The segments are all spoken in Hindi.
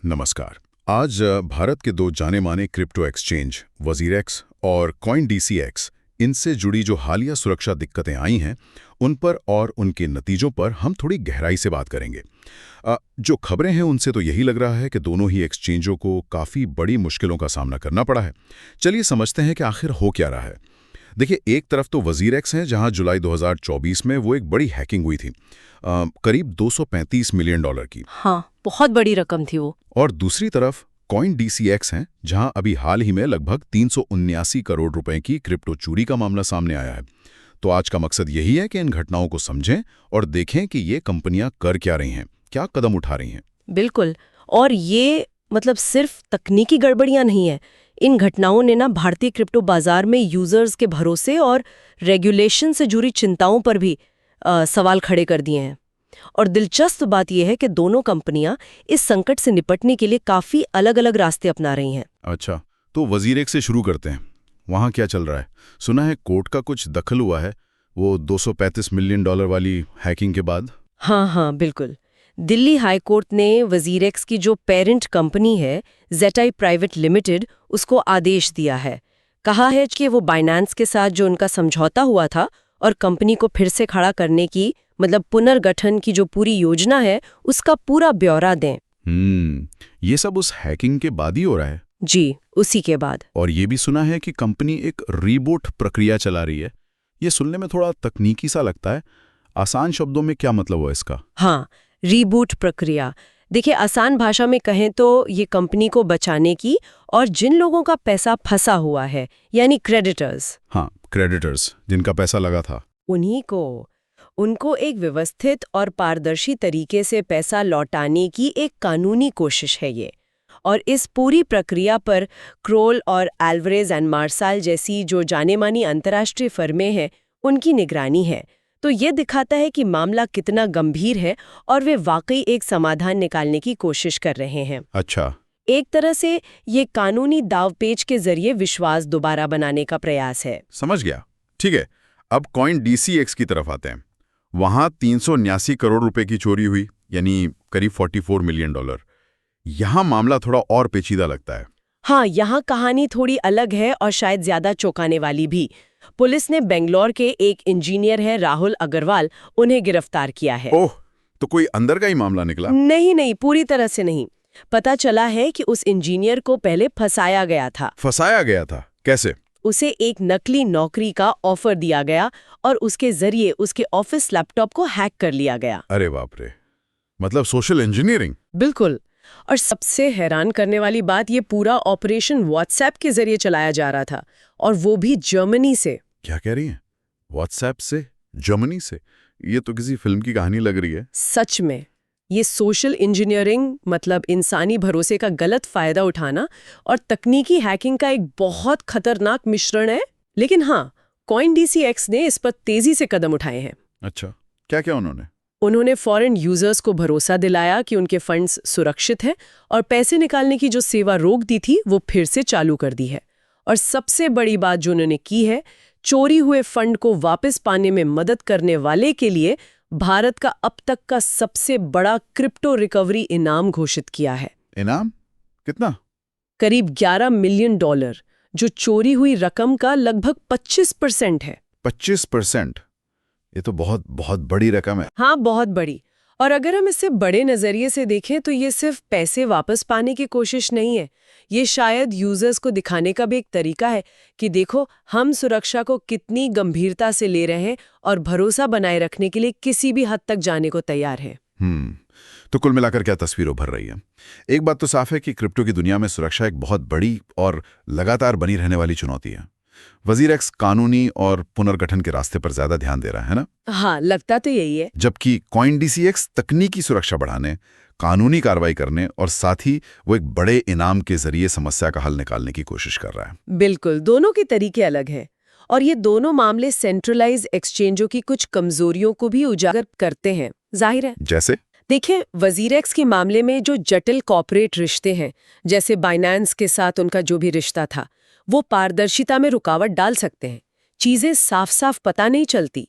नमस्कार। आज भारत के दो जाने माने क्रिप्टो एक्सचेंज वजीरेक्स और कॉइनडीसीएक्स इनसे जुड़ी जो हालिया सुरक्षा दिक्कतें आई हैं उन पर और उनके नतीजों पर हम थोड़ी गहराई से बात करेंगे। जो खबरें हैं उनसे तो यही लग रहा है कि दोनों ही एक्सचेंजों को काफ़ी बड़ी मुश्किलों का सामना करना पड़ा है। चलिए समझते हैं कि आखिर हो क्या रहा है। देखिए, एक तरफ तो वजीरेक्स हैं जहां जुलाई 2024 में वो एक बड़ी हैकिंग हुई थी, करीब $235 मिलियन की। हाँ, बहुत बड़ी रकम थी वो। और दूसरी तरफ कॉइनडीसीएक्स हैं जहां अभी हाल ही में लगभग 379 करोड़ रुपए की क्रिप्टो चोरी का मामला सामने आया है। तो आज का मकसद यही है कि इन घटनाओं को समझें और देखें कि ये कंपनियां कर क्या रही हैं, क्या कदम उठा रही हैं। बिल्कुल। और ये सिर्फ तकनीकी गड़बड़ियां नहीं है। इन घटनाओं ने ना भारतीय क्रिप्टो बाजार में यूजर्स के भरोसे और रेगुलेशन से जुड़ी चिंताओं पर भी सवाल खड़े कर दिए हैं। और दिलचस्प बात यह है कि दोनों कंपनियां इस संकट से निपटने के लिए काफी अलग-अलग रास्ते अपना रही हैं। अच्छा, तो वजीरेक्स से शुरू करते हैं। वहां क्या चल रहा है? सुना है कोर्ट का कुछ दखल हुआ है वो $235 मिलियन वाली हैकिंग के बाद। हाँ, बिल्कुल। दिल्ली हाई कोर्ट ने वजीरेक्स की जो पेरेंट कंपनी है जेटाई प्राइवेट लिमिटेड उसको आदेश दिया है। कहा है कि वो बाइनेंस के साथ जो उनका समझौता हुआ था और कंपनी को फिर से खड़ा करने की पुनर्गठन की जो पूरी योजना है उसका पूरा ब्यौरा दें। ये सब उस हैकिंग के बाद ही हो रहा है? जी, उसी के बाद। और ये भी सुना है कि कंपनी एक रीबूट प्रक्रिया चला रही है। ये सुनने में थोड़ा तकनीकी सा लगता है। आसान शब्दों में क्या मतलब हुआ इसका? हाँ, रीबूट प्रक्रिया। देखिए, आसान भाषा में कहें तो ये कंपनी को बचाने की और जिन लोगों का पैसा फंसा हुआ है यानी क्रेडिटर्स। हाँ, क्रेडिटर्स जिनका पैसा लगा था उनको एक व्यवस्थित और पारदर्शी तरीके से पैसा लौटाने की एक कानूनी कोशिश है ये। और इस पूरी प्रक्रिया पर क्रोल और एल्वरेज एंड मार्साल जैसी जो जाने मानी अंतर्राष्ट्रीय फर्में हैं उनकी निगरानी है। तो ये दिखाता है कि मामला कितना गंभीर है और वे वाकई एक समाधान निकालने की कोशिश कर रहे हैं। अच्छा, एक तरह से ये कानूनी दावपेच के जरिए विश्वास दोबारा बनाने का प्रयास है। समझ गया। ठीक है, अब कॉइनडीसीएक्स की तरफ आते हैं। वहां 379 करोड़ रुपए की चोरी हुई, यानी करीब $44 मिलियन। यहां मामला थोड़ा और पेचीदा लगता है। हाँ, यहाँ कहानी थोड़ी अलग है और शायद ज्यादा चौंकाने वाली भी। पुलिस ने बेंगलोर के एक इंजीनियर है राहुल अग्रवाल, उन्हें गिरफ्तार किया है। ओह, तो कोई अंदर का ही मामला निकला? नहीं, पूरी तरह से नहीं। पता चला है कि उस इंजीनियर को पहले फंसाया गया था। फंसाया गया था? कैसे? उसे एक नकली नौकरी का ऑफर दिया गया और उसके जरिए उसके ऑफिस लैपटॉप को हैक कर लिया गया। अरे बाप रे, मतलब सोशल इंजीनियरिंग। बिल्कुल। और सबसे हैरान करने वाली बात, ये पूरा ऑपरेशन व्हाट्सएप के जरिए चलाया जा रहा था और वो भी जर्मनी से। क्या कह रही हैं? व्हाट्सएप से? जर्मनी से? ये तो किसी फिल्म की कहानी लग रही है। सच में, ये सोशल इंजीनियरिंग इंसानी भरोसे का गलत फायदा उठाना और तकनीकी हैकिंग का एक बहुत खतरनाक मिश्रण है। लेकिन हाँ, कॉइनडीसीएक्स ने इस पर तेजी से कदम उठाए हैं। अच्छा, क्या उन्होंने फॉरेन यूजर्स को भरोसा दिलाया कि उनके फंड्स सुरक्षित हैं और पैसे निकालने की जो सेवा रोक दी थी वो फिर से चालू कर दी है। और सबसे बड़ी बात जो उन्होंने की है, चोरी हुए फंड को वापस पाने में मदद करने वाले के लिए भारत का अब तक का सबसे बड़ा क्रिप्टो रिकवरी इनाम घोषित किया है। इनाम कितना? करीब $11 मिलियन, जो चोरी हुई रकम का लगभग 25% है। 25%? ये तो बहुत बहुत बड़ी रकम है। हाँ, बहुत बड़ी। और अगर हम इसे बड़े नजरिए से देखें तो ये सिर्फ पैसे वापस पाने की कोशिश नहीं है। ये शायद यूजर्स को दिखाने का भी एक तरीका है कि देखो, हम सुरक्षा को कितनी गंभीरता से ले रहे हैं और भरोसा बनाए रखने के लिए किसी भी हद तक जाने को तैयार है। तो कुल मिलाकर क्या तस्वीर उभर रही है? एक बात तो साफ है कि क्रिप्टो की दुनिया में सुरक्षा एक बहुत बड़ी और लगातार बनी रहने वाली चुनौती है। वजीरेक्स कानूनी और पुनर्गठन के रास्ते पर ज्यादा ध्यान दे रहा है ना? हाँ, लगता तो यही है। जबकि कॉइनडीसीएक्स तकनीकी सुरक्षा बढ़ाने, कानूनी कार्रवाई करने और साथ ही वो एक बड़े इनाम के जरिए समस्या का हल निकालने की कोशिश कर रहा है। बिल्कुल, दोनों के तरीके अलग हैं और ये दोनों मामले सेंट्रलाइज एक्सचेंजों की कुछ कमजोरियों को भी उजागर करते हैं, जाहिर है। जैसे देखें, वजीरेक्स के मामले में जो जटिल कॉर्पोरेट रिश्ते हैं, जैसे बाइनेंस के साथ उनका जो भी रिश्ता था, वो पारदर्शिता में रुकावट डाल सकते हैं। चीजें साफ साफ पता नहीं चलती।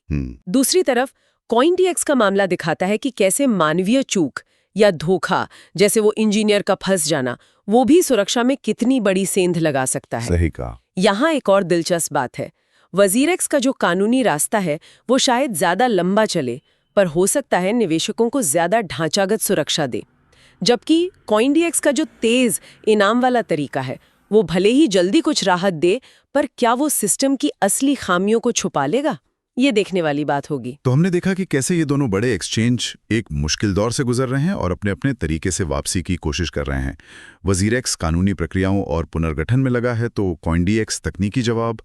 दूसरी तरफ कॉइनडीएक्स का मामला दिखाता है कि कैसे मानवीय चूक या धोखा, जैसे वो इंजीनियर का फंस जाना, वो भी सुरक्षा में कितनी बड़ी सेंध लगा सकता है। सही कहा। यहाँ एक और दिलचस्प बात है। वजीरेक्स का जो कानूनी रास्ता है वो शायद ज्यादा लंबा चले, पर हो सकता है निवेशकों को ज्यादा ढांचागत सुरक्षा दे। जबकि CoinDX का जो तेज इनाम वाला तरीका है वो भले ही जल्दी कुछ राहत दे, पर क्या वो सिस्टम की असली खामियों को छुपा लेगा, ये देखने वाली बात होगी। तो हमने देखा कि कैसे ये दोनों बड़े एक्सचेंज एक मुश्किल दौर से गुजर रहे हैं और अपने अपने तरीके से वापसी की कोशिश कर रहे हैं। वजीरेक्स कानूनी प्रक्रियाओं और पुनर्गठन में लगा है, तो CoinDX तकनीकी जवाब